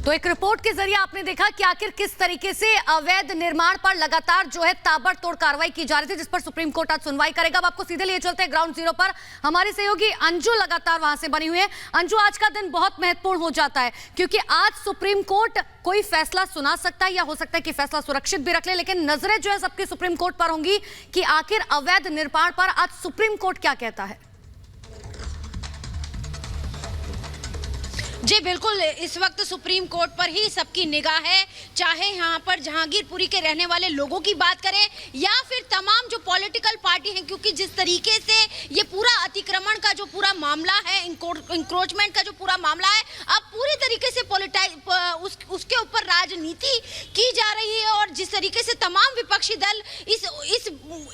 तो एक रिपोर्ट के जरिए आपने देखा कि आखिर किस तरीके से अवैध निर्माण पर लगातार जो है ताबड़तोड़ कार्रवाई की जा रही थी, जिस पर सुप्रीम कोर्ट आज सुनवाई करेगा। अब आपको सीधे लिए चलते हैं ग्राउंड जीरो पर। हमारी सहयोगी अंजू लगातार वहां से बनी हुई है। अंजू, आज का दिन बहुत महत्वपूर्ण हो जाता है क्योंकि आज सुप्रीम कोर्ट कोई फैसला सुना सकता है या हो सकता है कि फैसला सुरक्षित भी रख ले, लेकिन नजरें जो है सबकी सुप्रीम कोर्ट पर होंगी कि आखिर अवैध निर्माण पर आज सुप्रीम कोर्ट क्या कहता है। जी बिल्कुल, इस वक्त सुप्रीम कोर्ट पर ही सबकी निगाह है, चाहे यहाँ पर जहांगीरपुरी के रहने वाले लोगों की बात करें या फिर तमाम जो पॉलिटिकल पार्टी हैं, क्योंकि जिस तरीके से ये पूरा अतिक्रमण का जो पूरा मामला है, इंक्रोचमेंट का जो पूरा मामला है, अब पूरी तरीके से उसके ऊपर राजनीति की जा रही है। और जिस तरीके से तमाम विपक्षी दल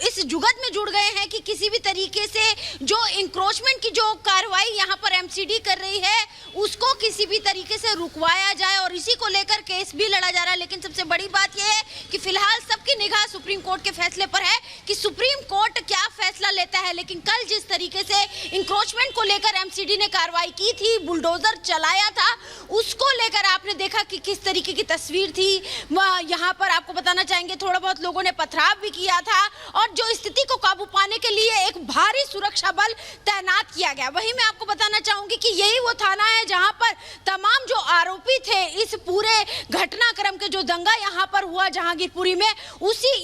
इस जुगत में जुड़ गए हैं कि किसी भी तरीके से जो इंक्रोचमेंट की जो कार्रवाई यहाँ पर एमसीडी कर रही है उसको किसी भी तरीके से रुकवाया जाए, और इसी को लेकर केस भी लड़ा जा रहा है। लेकिन सबसे बड़ी बात यह है कि फिलहाल सबकी निगाह सुप्रीम कोर्ट के फैसले पर है कि सुप्रीम कोर्ट क्या फैसला लेता है। लेकिन कल जिस तरीके से इंक्रोचमेंट को लेकर एमसीडी ने कार्रवाई की थी, बुलडोजर चलाया था, उसको लेकर आपने देखा कि किस तरीके की तस्वीर थी। यहाँ पर आपको बताना चाहेंगे थोड़ा बहुत लोगों ने पथराव भी किया था, और जो स्थिति को काबू पाने के लिए एक भारी सुरक्षा बल तैनात किया गया। वहीं मैं आपको बताना चाहूंगी कि यही वो थाना है जहां पर तमाम जो आरोपी थे इस पूरे घटनाक्रम के जो दंगा यहां पर हुआ जहांगीरपुरी में,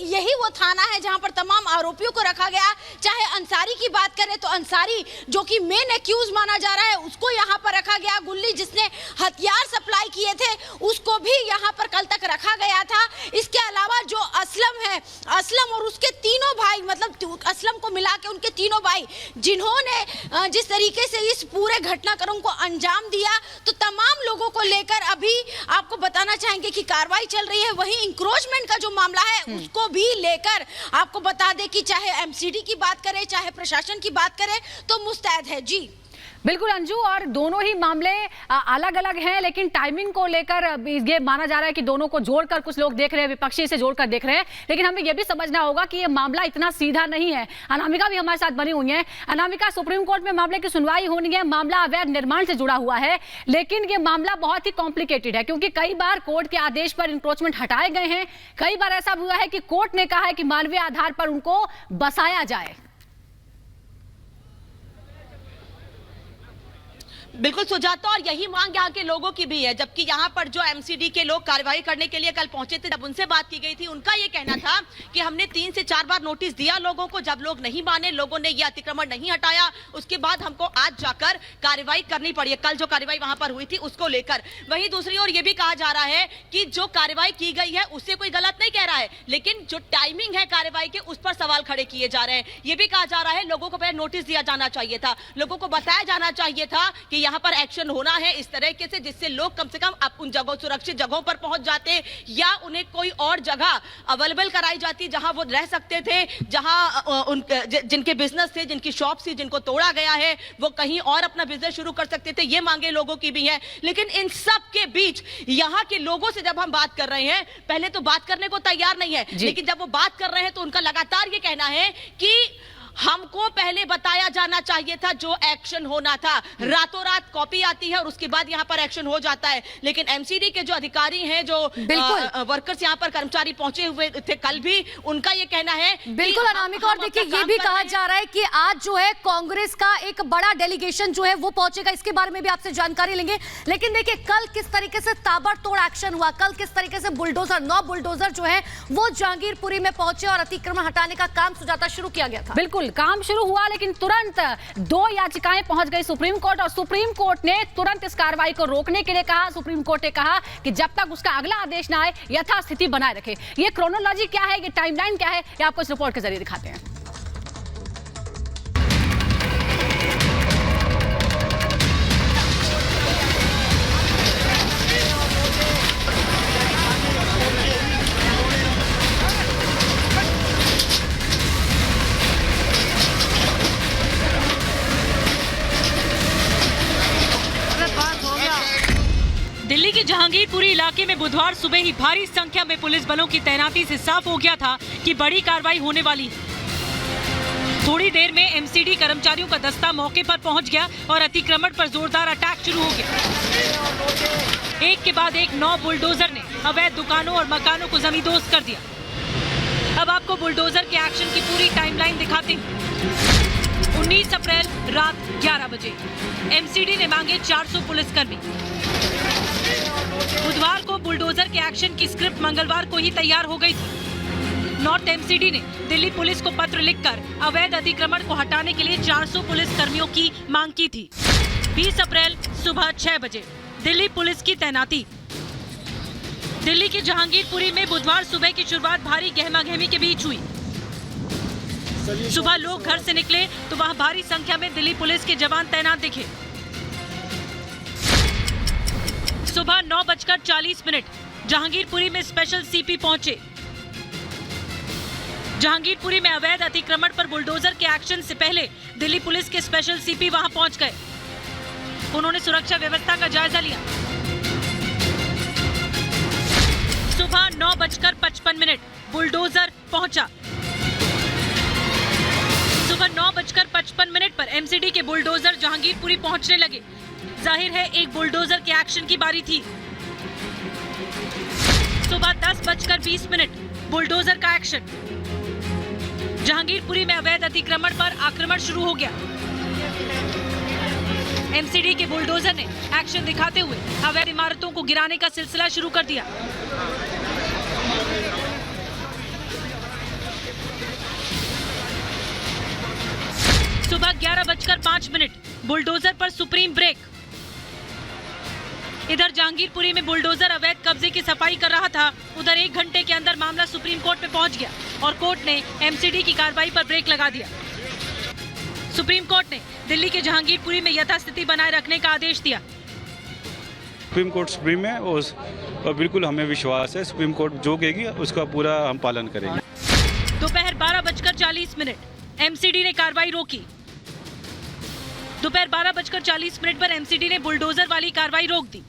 यही वो थाना है जहां पर तमाम आरोपियों को रखा गया। चाहे अंसारी की बात करें तो अंसारी जो कि मेन एक्यूज माना जा रहा है उसको यहां पर रखा गया। गुल्ली जिसने हथियार सप्लाई किए थे उसको भी यहां पर कल तक रखा गया था। इसके अलावा जो असलम है, असलम और उसके तीनों भाई, मतलब असलम को मिला के उनके तीनों भाई जिन्होंने जिस तरीके से इस पूरे घटनाक्रम को अंजाम दिया, तो तमाम लोगों को लेकर अभी आपको बताना चाहेंगे कि कार्रवाई चल रही है। वहीं इंक्रोचमेंट का जो मामला है उसको भी लेकर आपको बता दें कि चाहे एमसीडी की बात करें चाहे प्रशासन की बात करें तो मुस्तैद है। जी बिल्कुल अंजू, और दोनों ही मामले अलग अलग हैं, लेकिन टाइमिंग को लेकर ये माना जा रहा है कि दोनों को जोड़कर कुछ लोग देख रहे हैं, विपक्षी से जोड़कर देख रहे हैं। लेकिन हमें यह भी समझना होगा कि ये मामला इतना सीधा नहीं है। अनामिका भी हमारे साथ बनी हुई है। अनामिका, सुप्रीम कोर्ट में मामले की सुनवाई होनी है, मामला अवैध निर्माण से जुड़ा हुआ है, लेकिन ये मामला बहुत ही कॉम्प्लिकेटेड है क्योंकि कई बार कोर्ट के आदेश पर इंक्रोचमेंट हटाए गए हैं। कई बार ऐसा हुआ है कि कोर्ट ने कहा है कि मानवीय आधार पर उनको बसाया जाए। बिल्कुल सुजाता, और यही मांग यहाँ के लोगों की भी है। जबकि यहाँ पर जो एमसीडी के लोग कार्रवाई करने के लिए कल पहुंचे थे, जब उनसे बात की गई थी, उनका ये कहना था कि हमने 3 से 4 बार नोटिस दिया लोगों को, जब लोग नहीं माने, लोगों ने ये अतिक्रमण नहीं हटाया, उसके बाद हमको आज जाकर कार्रवाई करनी पड़ी है। कल जो कार्रवाई वहां पर हुई थी उसको लेकर। वहीं दूसरी ओर ये भी कहा जा रहा है कि जो कार्रवाई की गई है उससे कोई गलत नहीं कह रहा है, लेकिन जो टाइमिंग है कार्रवाई के उस पर सवाल खड़े किए जा रहे हैं। ये भी कहा जा रहा है लोगों को पहले नोटिस दिया जाना चाहिए था, लोगों को बताया जाना चाहिए था कि यहाँ पर एक्शन होना है इस तरीके से, जिससे लोग कम से कम उन जगहों, सुरक्षित जगहों पर पहुंच जाते, या उन्हें कोई और जगह अवेलेबल कराई जाती जहां वो रह सकते थे, जहां जिनके बिजनेस थे, जिनकी शॉप थी, जिनको तोड़ा गया है, वो कहीं और अपना बिजनेस शुरू कर सकते थे। ये मांगे लोगों की भी है। लेकिन इन सब के बीच यहाँ के लोगों से जब हम बात कर रहे हैं, पहले तो बात करने को तैयार नहीं है, लेकिन जब वो बात कर रहे हैं तो उनका लगातार ये कहना है कि हमको पहले बताया जाना चाहिए था, जो एक्शन होना था। रातों रात कॉपी आती है और उसके बाद यहाँ पर एक्शन हो जाता है। लेकिन एमसीडी के जो अधिकारी हैं, जो वर्कर्स यहाँ पर कर्मचारी पहुंचे हुए थे कल भी, उनका ये कहना है। बिल्कुल अनामिका, और देखिए ये भी कहा जा रहा है कि आज जो है कांग्रेस का एक बड़ा डेलीगेशन जो है वो पहुंचेगा, इसके बारे में भी आपसे जानकारी लेंगे। लेकिन देखिए कल किस तरीके से ताबड़तोड़ एक्शन हुआ, कल किस तरीके से बुलडोजर 9 बुलडोजर जो है वो जहांगीरपुरी में पहुंचे और अतिक्रमण हटाने का काम सुजाता शुरू किया गया था। बिल्कुल काम शुरू हुआ, लेकिन तुरंत 2 याचिकाएं पहुंच गई सुप्रीम कोर्ट, और सुप्रीम कोर्ट ने तुरंत इस कार्रवाई को रोकने के लिए कहा। सुप्रीम कोर्ट ने कहा कि जब तक उसका अगला आदेश ना आए यथास्थिति बनाए रखे। ये क्रोनोलॉजी क्या है, ये टाइमलाइन क्या है, ये आपको इस रिपोर्ट के जरिए दिखाते हैं। दिल्ली के जहांगीरपुरी इलाके में बुधवार सुबह ही भारी संख्या में पुलिस बलों की तैनाती से साफ हो गया था कि बड़ी कार्रवाई होने वाली है। थोड़ी देर में एमसीडी कर्मचारियों का दस्ता मौके पर पहुंच गया और अतिक्रमण पर जोरदार अटैक शुरू हो गया। एक एक के बाद एक 9 बुलडोजर ने अवैध दुकानों और मकानों को जमींदोज कर दिया। अब आपको बुलडोजर के एक्शन की पूरी टाइमलाइन दिखाते हैं। 19 अप्रैल रात 11 बजे एमसीडी ने मांगे 400 पुलिसकर्मी। बुधवार को बुलडोजर के एक्शन की स्क्रिप्ट मंगलवार को ही तैयार हो गई थी। नॉर्थ एमसीडी ने दिल्ली पुलिस को पत्र लिखकर अवैध अतिक्रमण को हटाने के लिए 400 पुलिसकर्मियों की मांग की थी। 20 अप्रैल सुबह 6 बजे दिल्ली पुलिस की तैनाती। दिल्ली के जहांगीरपुरी में बुधवार सुबह की शुरुआत भारी गहमागहमी के बीच हुई। सुबह लोग घर से निकले तो वहां भारी संख्या में दिल्ली पुलिस के जवान तैनात दिखे। सुबह 9:40 जहांगीरपुरी में स्पेशल सीपी पहुंचे। जहांगीरपुरी में अवैध अतिक्रमण पर बुलडोजर के एक्शन से पहले दिल्ली पुलिस के स्पेशल सीपी वहां पहुंच गए। उन्होंने सुरक्षा व्यवस्था का जायजा लिया। सुबह 9:55 बुलडोजर पहुंचा। सुबह 9:55 पर एमसीडी के बुलडोजर जहांगीरपुरी पहुंचने लगे। जाहिर है एक बुलडोजर के एक्शन की बारी थी। सुबह 10:20 बुलडोजर का एक्शन। जहांगीरपुरी में अवैध अतिक्रमण पर आक्रमण शुरू हो गया। एमसीडी के बुलडोजर ने एक्शन दिखाते हुए अवैध इमारतों को गिराने का सिलसिला शुरू कर दिया। सुबह 11:05 बुलडोजर पर सुप्रीम ब्रेक। इधर जहांगीरपुरी में बुलडोजर अवैध कब्जे की सफाई कर रहा था, उधर 1 घंटे के अंदर मामला सुप्रीम कोर्ट में पहुंच गया और कोर्ट ने एमसीडी की कार्रवाई पर ब्रेक लगा दिया। सुप्रीम कोर्ट ने दिल्ली के जहांगीरपुरी में यथास्थिति बनाए रखने का आदेश दिया। सुप्रीम कोर्ट सुप्रीम है और बिल्कुल हमें विश्वास है सुप्रीम कोर्ट जो कहेगी उसका पूरा हम पालन करेंगे। दोपहर 12:40 एमसीडी ने कार्रवाई रोकी। दोपहर 12:40 पर एमसीडी ने बुलडोजर वाली कार्रवाई रोक दी।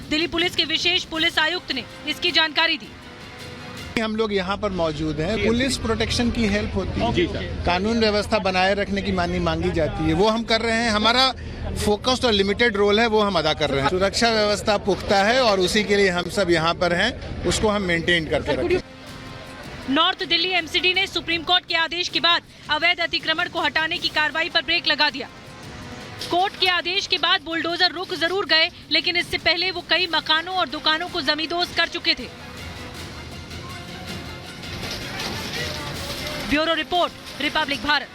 दिल्ली पुलिस के विशेष पुलिस आयुक्त ने इसकी जानकारी दी। हम लोग यहाँ पर मौजूद हैं, पुलिस प्रोटेक्शन की हेल्प होती है, कानून व्यवस्था बनाए रखने की मांगी जाती है, वो हम कर रहे हैं। हमारा फोकस्ड और लिमिटेड रोल है, वो हम अदा कर रहे हैं। सुरक्षा व्यवस्था पुख्ता है और उसी के लिए हम सब यहाँ पर हैं, उसको हम मेंटेन करके रखें। नॉर्थ दिल्ली एमसीडी ने सुप्रीम कोर्ट के आदेश के बाद अवैध अतिक्रमण को हटाने की कार्रवाई पर ब्रेक लगा दिया। कोर्ट के आदेश के बाद बुलडोजर रुक जरूर गए, लेकिन इससे पहले वो कई मकानों और दुकानों को जमींदोज कर चुके थे। Bureau report, Republic Bharat.